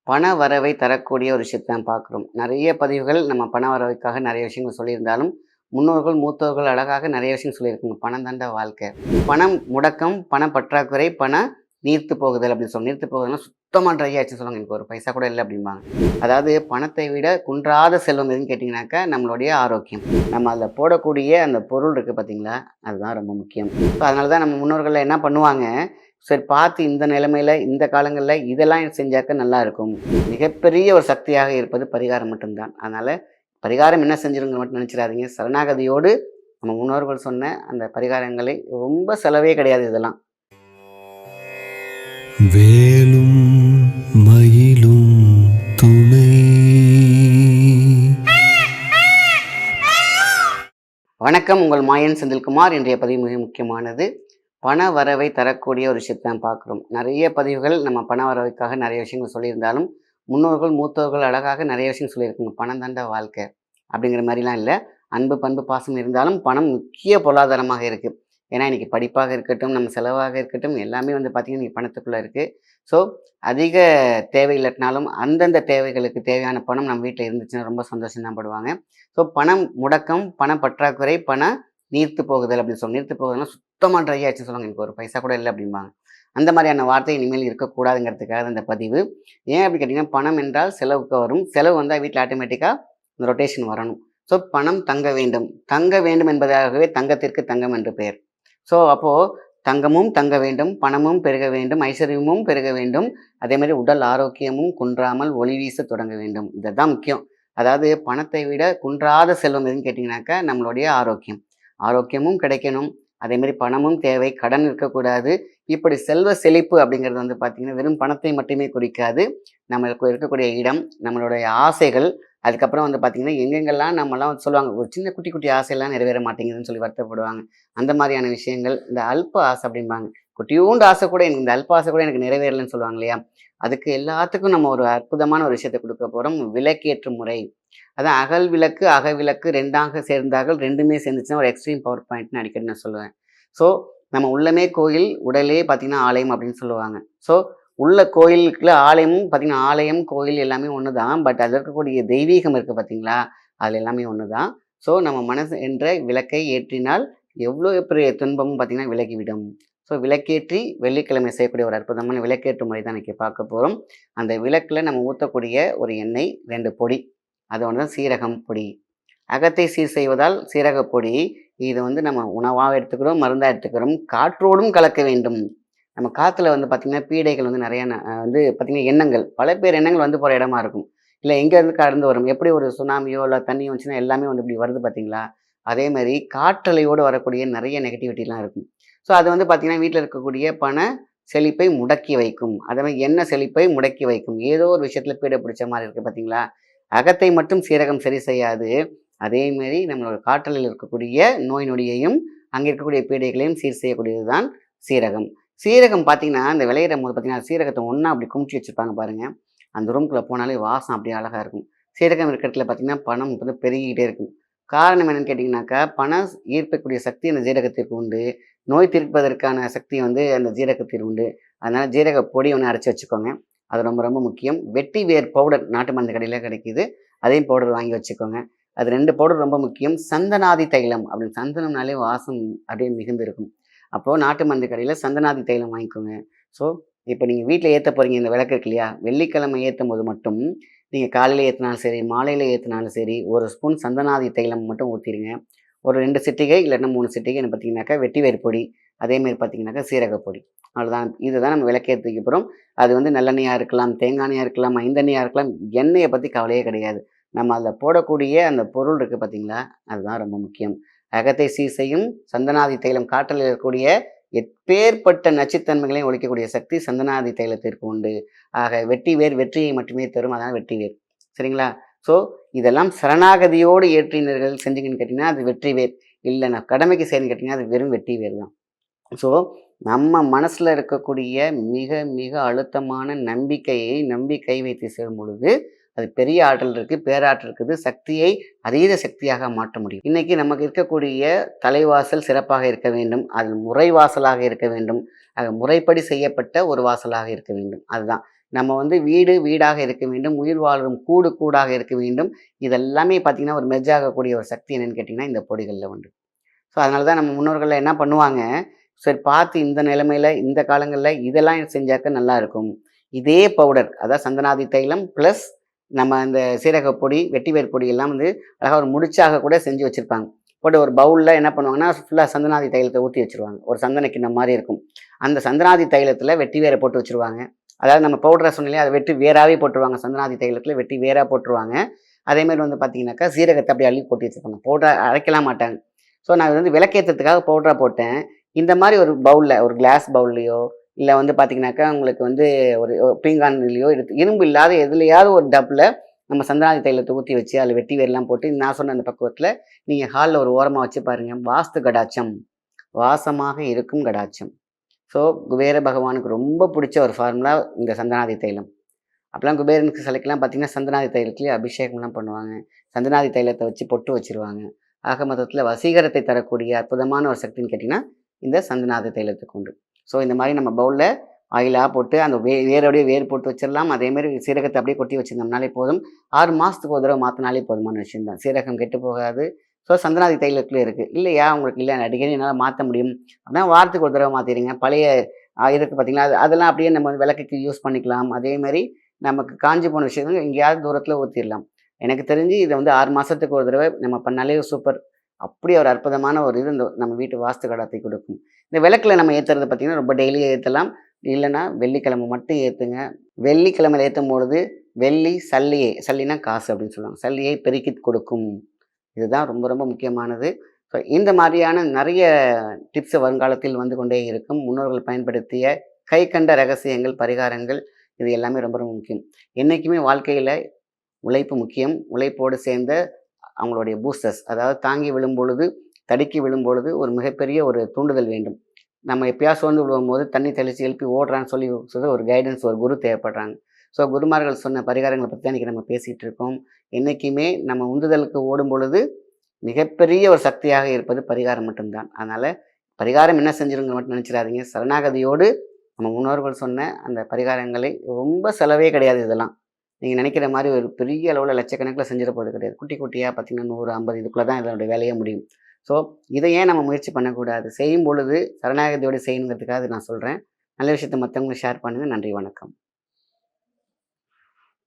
பண வரவை தரக்கூடிய ஒரு விஷயத்த தான் பார்க்குறோம். நெறைய பதிவுகள் நம்ம பண வரவைக்காக நெறைய விஷயங்கள் சொல்லியிருந்தாலும், முன்னோர்கள், மூத்தோர்கள் அழகாக நெறைய விஷயம் சொல்லியிருக்காங்க. "பணம் தான்டா வாழ்க்கை." பணம் முடக்கம், பண பற்றாக்குறை, பண நீர்த்து போகுதல் அப்படின்னு சொல்லி நீர்த்து போகுதல்னா சுத்தமா ட்ரை ஆச்சுன்னு சொல்லுவாங்க. "எனக்கு ஒரு பைசா கூட இல்ல" அப்படிம்பாங்க. அதாவது பணத்தை விட குன்றாத செல்வம் எதுன்னு கேட்டிங்கனாக்கா, நம்மளுடைய ஆரோக்கியம். நம்ம அதில போடக்கூடிய அந்த பொருள் இருக்கு பார்த்தீங்களா? அதுதான் ரொம்ப முக்கியம். ஸோ அதனால தான் நம்ம முன்னோர்கள்லாம் என்ன பண்ணுவாங்க, சரி பார்த்து இந்த நிலைமையில, இந்த காலங்கள்ல இதெல்லாம் செஞ்சாக்க நல்லாயிருக்கும். மிகப்பெரிய ஒரு சக்தியாக இருப்பது பரிகாரம் மட்டும்தான். அதனால பரிகாரம் என்ன செஞ்சிருங்க மட்டும் நினைச்சிடாதீங்க. சரணாகதியோடு நம்ம முன்னோர்கள் சொன்ன அந்த பரிகாரங்களை ரொம்ப செலவே கிடையாது இதெல்லாம். வேலும் மயிலும் துணை. வணக்கம், உங்கள் மாயன் செந்தில்குமார். இன்றைய பதிவு மிக முக்கியமானது. பண வரவை தரக்கூடிய ஒரு விஷயத்தை தான் பார்க்குறோம். நிறைய பதிவுகள் நம்ம பண வரவைக்காக நிறைய விஷயங்கள் சொல்லியிருந்தாலும், முன்னோர்கள், மூத்தோர்கள் அழகாக நிறைய விஷயம் சொல்லியிருக்காங்க. "பணம் தான்டா வாழ்க்கை." அப்படிங்கிற மாரிலாம் இல்ல. அன்பு, பண்பு, பாசம் இருந்தாலும் பணம் முக்கிய பொருளாதாரமாக இருக்கு. ஏன்னா இன்னைக்கு படிப்பாக இருக்கட்டும், நம்ம செலவாக இருக்கட்டும், எல்லாமே வந்து பார்த்தீங்கன்னா, இன்னைக்கு பணத்துக்குள்ள இருக்கு. ஸோ அதிக தேவை இல்லாட்டினாலும், அந்தந்த தேவைகளுக்கு தேவையான பணம் நம்ம வீட்ல இருந்துச்சுன்னா ரொம்ப சந்தோஷம் தான் படுவாங்க. ஸோ பணம் முடக்கம், பண பற்றாக்குறை, பண நீர்த்து போகுதல் அப்படின்னு சொல்லி நீர்த்து போகுதல்னா சுத்தமா ட்ரை ஆச்சுன்னு சொல்லுவாங்க. "எனக்கு ஒரு பைசா கூட இல்ல" அப்படிம்பாங்க. அந்த மாரியான வார்த்தை இனிமேல் இருக்கக்கூடாதுங்கிறதுக்காக தான் இந்த பதிவு. ஏன் அப்படி கேட்டீங்கன்னா, பணம் என்றால் செலவுக்கு வரும். செலவு வந்தா வீட்ல ஆட்டோமேட்டிக்கா இந்த ரொட்டேஷன் வரணும். ஸோ பணம் தங்க வேண்டும். தங்க வேண்டும் என்பதாகவே தங்கத்திற்கு தங்கம் என்று பெயர். ஸோ அப்போ தங்கமும் தங்க வேண்டும், பணமும் பெருக வேண்டும், ஐஸ்வர்யமும் பெருக வேண்டும். அதே மாரி உடல் ஆரோக்கியமும் குன்றாமல் ஒளி வீச தொடங்க வேண்டும். இதுதான் முக்கியம். அதாவது பணத்தை விட குன்றாத செல்வம் எதுன்னு கேட்டிங்கனாக்கா, நம்மளுடைய ஆரோக்கியம். ஆரோக்கியமும் கிடைக்கணும். அதே மாரி பணமும் தேவை. கடன் இருக்கக்கூடாது. இப்படி செல்வ செழிப்பு அப்படிங்கிறது வந்து பார்த்தீங்கன்னா, வெறும் பணத்தை மட்டுமே குறிக்காது. நம்மளுக்கு இருக்கக்கூடிய இடம், நம்மளுடைய ஆசைகள், அதுக்கப்புறம் வந்து பார்த்தீங்கன்னா, எங்கெங்கெல்லாம் நம்மலாம் வந்து சொல்லுவாங்க, ஒரு சின்ன குட்டி குட்டி ஆசையெல்லாம் நிறைவேற மாட்டேங்குதுன்னு சொல்லி வருத்தப்படுவாங்க. அந்த மாரியான விஷயங்கள், இந்த அல்ப ஆசை அப்படிம்பாங்க. குட்டியூண்டு ஆசை கூட எனக்கு இந்த அல்ப ஆசை கூட எனக்கு நிறைவேறலன்னு சொல்லுவாங்க இல்லையா? அதுக்கு எல்லாத்துக்கும் நம்ம ஒரு அற்புதமான ஒரு விஷயத்த குடுக்க போறோம். விளக்கேற்றும் முறை. அதான் அகல் விளக்கு, அகவிளக்கு 2ஆக சேர்ந்தார்கள். 2மே சேர்ந்துச்சுன்னா ஒரு எக்ஸ்ட்ரீம் பவர் பாயிண்ட்ன்னு அடிக்கடி நான் சொல்லுவேன். ஸோ நம்ம உள்ளமே கோயில், உடலே பார்த்தீங்கன்னா ஆலயம் அப்படின்னு சொல்லுவாங்க. ஸோ உள்ள கோயிலுக்குள்ள ஆலயமும் பார்த்தீங்கன்னா, ஆலயம், கோயில் எல்லாமே ஒண்ணு தான். பட் அதில இருக்கக்கூடிய தெய்வீகம் இருக்கு பார்த்தீங்களா? அதில எல்லாமே ஒண்ணு தான். ஸோ நம்ம மனசு என்ற விளக்கை ஏற்றினால் எவ்வளோ பெரிய துன்பமும் பார்த்தீங்கன்னா விலகிவிடும். ஸோ விளக்கேற்றி வெள்ளிக்கிழமை செய்யக்கூடிய ஒரு அற்புதமான விளக்கேற்றும் முறை தான் இன்னைக்கு பார்க்க போறோம். அந்த விளக்குல நம்ம ஊத்தக்கூடிய ஒரு எண்ணெய், 2 பொடி. அது ஒண்ணு தான் சீரகம் பொடி. அகத்தை சீர் செய்வதால் சீரகப் பொடி. இது வந்து நம்ம உணவா எடுத்துக்கிறோம், மருந்தா எடுத்துக்கிறோம். காற்றோடும் கலக்க வேண்டும். நம்ம காத்துல வந்து பார்த்தீங்கன்னா, பீடைகள் வந்து நெறைய வந்து பார்த்தீங்கன்னா, எண்ணங்கள். பல பேர் எண்ணங்கள் வந்து போற இடமா இருக்கும். இல்ல எங்கேருந்து கடந்து வரும். எப்படி ஒரு சுனாமியோ, இல்ல தண்ணி வந்துச்சுன்னா எல்லாமே வந்து இப்படி வருது பார்த்தீங்களா? அதே மாரி காற்றலையோடு வரக்கூடிய நெறைய நெகட்டிவிட்டிலாம் இருக்கும். ஸோ அது வந்து பார்த்தீங்கன்னா, வீட்ல இருக்கக்கூடிய பண செழிப்பை முடக்கி வைக்கும். அதே மாரி எண்ண செழிப்பை முடக்கி வைக்கும். ஏதோ ஒரு விஷயத்துல பீடை பிடிச்ச மாரி இருக்கு பார்த்தீங்களா? அகத்தை மட்டும் சீரகம் சரி செய்யாது. அதே மாரி நம்மளோட காற்றலையில் இருக்கக்கூடிய நோய் நொடியையும், அங்க இருக்கக்கூடிய பீடைகளையும் சீர் செய்யக்கூடியது தான் சீரகம். சீரகம் பார்த்தீங்கன்னா, இந்த விளையிறம்போது பார்த்தீங்கன்னா, சீரகத்த ஒண்ணா அப்படி குமிச்சு வச்சிருப்பாங்க பாருங்க. அந்த ரூம்குள்ள போனாலே வாசம் அப்படியே அழகா இருக்கும். சீரகம் இருக்கிற இடத்துல பார்த்தீங்கன்னா, பணம் வந்து பெருகிக்கிட்டே இருக்கும். காரணம் என்னன்னு கேட்டீங்கன்னாக்கா, பணம் ஈர்க்கக்கூடிய சக்தி அந்த ஜீரகத்திற்கு உண்டு. நோய் தீர்ப்பதற்கான சக்தி வந்து அந்த ஜீரகத்தில் உண்டு. அதனால ஜீரக பொடி ஒண்ணு அரைச்சு வச்சுக்கோங்க. அது ரொம்ப ரொம்ப முக்கியம். வெட்டி வேர் பவுடர் நாட்டு மருந்து கடையில கிடைக்குது. அதையும் பவுடர் வாங்கி வச்சுக்கோங்க. அது 2 பவுடர் ரொம்ப முக்கியம். சந்தனாதி தைலம் அப்படின்னு சந்தனம்னாலே வாசம் அப்படியே மிகுந்து இருக்கும். அப்போ நாட்டு மருந்து கடையில சந்தனாதி தைலம் வாங்கிக்கோங்க. ஸோ, இப்ப நீங்க வீட்ல ஏத்த போறீங்க இந்த விளக்கு இருக்கு இல்லையா? வெள்ளிக்கிழமை ஏத்தும்போது மட்டும், நீங்க காலையில ஏத்துனாலும் சரி, மாலையில ஏத்துனாலும் சரி, 1 ஸ்பூன் சந்தனாதி தைலம் மட்டும் ஊத்திருங்க. ஒரு 2 சிட்டிகை இல்லாட்டினா 3 சிட்டிகை என்ன பார்த்தீங்கன்னாக்கா, வெட்டி வேர் பொடி. அதேமாரி பார்த்தீங்கன்னாக்கா, சீரகப் பொடி. அவ்வளோதான். இதுதான் நம்ம விளக்கேத்திக்க போறோம். அது வந்து நல்லெண்ணெயா இருக்கலாம், தேங்காய் எண்ணெயா இருக்கலாம், ஐந்தெண்ணெயா இருக்கலாம். எண்ணெய பத்தி கவலையே கிடையாது. நம்ம அதில போடக்கூடிய அந்த பொருள் இருக்கு பார்த்தீங்களா? அதுதான் ரொம்ப முக்கியம். அகத்தை சீர் செய்யும் சந்தனாதி தைலம் காற்றில் இருக்கக்கூடிய எப்பேர்ப்பட்ட நச்சுத்தன்மைகளையும் ஒழிக்கக்கூடிய சக்தி சந்தனாதி தைலத்திற்கு உண்டு. ஆக வெட்டி வேர் வெற்றியை மட்டுமே தரும். அதனால வெட்டி வேர். சரிங்களா? ஸோ இதெல்லாம் சரணாகதியோடு ஏற்றினர்கள் செஞ்சீங்கன்னு கேட்டீங்கன்னா, அது வெற்றி வேர். இல்ல நான் கடமைக்கு செய்றேன்னு கேட்டீங்கன்னா, அது வெறும் வெட்டி வேர் தான். ஸோ நம்ம மனசுல இருக்கக்கூடிய மிக மிக அழுத்தமான நம்பிக்கையை நம்பி கை வைத்து சேரும் பொழுது, அது பெரிய ஆற்றல் இருக்கு, பேராற்றல் இருக்குது. சக்தியை அதீத சக்தியாக மாற்ற முடியும். இன்னைக்கு நமக்கு இருக்கக்கூடிய தலைவாசல் சிறப்பாக இருக்க வேண்டும். அது முறை வாசலாக இருக்க வேண்டும். முறைப்படி செய்யப்பட்ட ஒரு வாசலாக இருக்க வேண்டும். அதுதான். நம்ம வந்து வீடு வீடாக இருக்க வேண்டும், உயிர் வாழும் கூடு கூடாக இருக்க வேண்டும். இதெல்லாமே பார்த்தீங்கன்னா, ஒரு மெர்ஜ் ஆகக்கூடிய ஒரு சக்தி என்னன்னு கேட்டிங்கன்னா, இந்த பொடிகள்ல உண்டு. ஸோ அதனால தான் நம்ம முன்னோர்கள்லாம் என்ன பண்ணுவாங்க, சரி பார்த்து இந்த நிலைமையில, இந்த காலங்கள்ல இதெல்லாம் செஞ்சாக்க நல்லாயிருக்கும். இதே பவுடர் அதாவது சந்தனாதி தைலம் பிளஸ் நம்ம இந்த சீரகப் பொடி, வெட்டிவேர் பொடி எல்லாம் வந்து அழகா ஒரு முடிச்சாக கூட செஞ்சு வச்சிருப்பாங்க. போட்டு ஒரு பவுல்ல என்ன பண்ணுவாங்கன்னா, ஃபுல்லா சந்தனாதி தைலத்த ஊத்தி வச்சுருவாங்க. ஒரு சந்தன கிண்ணம் மாரி இருக்கும். அந்த சந்தனாதி தைலத்தில வெட்டி வேர போட்டு வச்சுருவாங்க. அதாவது நம்ம பவுடரா சொன்னேன் இல்லையா, அத வெட்டி வேராவே போட்டுருவாங்க. சந்தனாதி தைலத்தில வெட்டி வேரா போட்டுருவாங்க. அதேமாரி வந்து பார்த்தீங்கன்னாக்கா, சீரகத்த அப்படியே அள்ளி கொட்டி வச்சிருப்பாங்க. பவுடரா அரைக்கலாம் மாட்டாங்க. ஸோ நான் வந்து விளக்கேத்துறதுக்காக பவுடரா போட்டேன். இந்த மாரி ஒரு பவுல்ல, ஒரு கிளாஸ் பவுல்லயோ, இல்ல வந்து பார்த்தீங்கன்னாக்கா, உங்களுக்கு வந்து ஒரு பீங்கான்லயோ எடுத்து இரும்பு இல்லாத எதுலயாவது ஒரு டப்ல நம்ம சந்தனாதி தைலத்த ஊத்தி வச்சு, அதில வெட்டி வேர்லாம் போட்டு நான் சொன்ன அந்த பக்குவத்தில நீங்க ஹால்ல ஒரு ஓரமா வச்சு பாருங்க. வாஸ்து கடாட்சம். வாசமாக இருக்கும் கடாட்சம். ஸோ குபேர பகவானுக்கு ரொம்ப புடிச்ச ஒரு ஃபார்முலா இந்த சந்தனாதி தைலம். அப்பலாம் குபேரனுக்கு சிலைக்கெல்லாம் பார்த்தீங்கன்னா, சந்தனாதி தைலத்திலேயே அபிஷேகம்லாம் பண்ணுவாங்க. சந்தனாதி தைலத்த வச்சு பொட்டு வச்சுருவாங்க. ஆக மொத்தத்தில வசீகரத்தை தரக்கூடிய அற்புதமான ஒரு சக்தின்னு கேட்டீங்கன்னா, இந்த சந்தனாதி தைலத்துக்கு உண்டு. ஸோ இந்த மாரி நம்ம பவுல்ல ஆயிலா போட்டு அந்த வேரோடயே வேர் போட்டு வச்சிரலாம். அதேமாரி சீரகத்த அப்படியே கொட்டி வச்சிருந்தோம்னாலே போதும். 6 மாசத்துக்கு ஒரு தடவ மாத்துனாலே போதுமான விஷயம் தான். சீரகம் கெட்டு போகாது. ஸோ சந்தனாதி தைலத்திலே இருக்கு. இல்லையா உங்களுக்கு இல்ல அடிக்கடி என்னால மாத்த முடியும். அதான் வாரத்துக்கு ஒரு தடவ மாத்திருங்க. பழைய இருக்கு பார்த்தீங்களா, அதெல்லாம் அப்படியே நம்ம வந்து விளக்குக்கு யூஸ் பண்ணிக்கலாம். அதேமாரி நமக்கு காஞ்சு போன விஷயங்கள் எங்கேயாவது தூரத்தில ஊத்திரலாம். எனக்கு தெரிஞ்சு இத வந்து 6 மாசத்துக்கு ஒரு தடவ நம்ம பண்ணாலே சூப்பர். அப்படி ஒரு அற்புதமான ஒரு இது இந்த நம்ம வீட்டு வாஸ்து கடாத்தை கொடுக்கும். இந்த விளக்குல நம்ம ஏத்துறது பார்த்தீங்கன்னா, ரொம்ப டெய்லியும் ஏத்தலாம். இல்லன்னா வெள்ளிக்கிழமை மட்டும் ஏத்துங்க. வெள்ளிக்கிழமையில ஏத்தும்பொழுது, வெள்ளி சல்லியை சல்லினா காசு அப்படின்னு சொல்லுவாங்க. சல்லியை பெருக்கிக் கொடுக்கும். இதுதான் ரொம்ப ரொம்ப முக்கியமானது. ஸோ இந்த மாதிரியான நெறைய டிப்ஸ் வருங்காலத்தில் வந்து கொண்டே இருக்கும். முன்னோர்கள் பயன்படுத்திய கைக்கண்ட ரகசியங்கள், பரிகாரங்கள் இது எல்லாமே ரொம்ப ரொம்ப முக்கியம். என்னைக்குமே வாழ்க்கையில உழைப்பு முக்கியம். உழைப்போடு சேர்ந்த அவங்களுடைய பூஸ்டர்ஸ் அதாவது தாங்கி விழும்பொழுது, தடுக்கி விழும்பொழுது ஒரு மிகப்பெரிய ஒரு தூண்டுதல் வேண்டும். நம்ம எப்பயாவது சோர்ந்து விழும்போது தண்ணி தெளிச்சு எழுப்பி ஓடுறான்னு சொல்லி ஒரு கைடன்ஸ் ஒரு குரு தேவைப்படுறாங்க. ஸோ குருமார்கள் சொன்ன பரிகாரங்கள பத்தி தான் இன்னைக்கு நம்ம பேசிட்டு இருக்கோம். என்னைக்குமே நம்ம உந்துதலுக்கு ஓடும்பொழுது மிகப்பெரிய ஒரு சக்தியாக இருப்பது பரிகாரம் மட்டும்தான். அதனால பரிகாரம் என்ன செஞ்சிருங்க மட்டும் நினைச்சிடாதீங்க. சரணாகதியோடு நம்ம முன்னோர்கள் சொன்ன அந்த பரிகாரங்களை ரொம்ப செலவே கிடையாது இதெல்லாம். நீங்க நினைக்கிற மாரி ஒரு பெரிய அளவுல லட்சக்கணக்கில செஞ்சிட போறது கிடையாது. குட்டி குட்டியா பார்த்தீங்கன்னா 100, 50 இதுக்குள்ள தான் இதனுடைய வேலையே முடியும். ஸோ இத ஏன் நம்ம முயற்சி பண்ணக்கூடாது? செய்யும் பொழுது சரணாகதியோடு செய்யணுங்கிறதுக்காக இத நான் சொல்றேன். நல்ல விஷயத்த மத்தவங்களுக்கு ஷேர் பண்ணுங்க. நன்றி, வணக்கம்.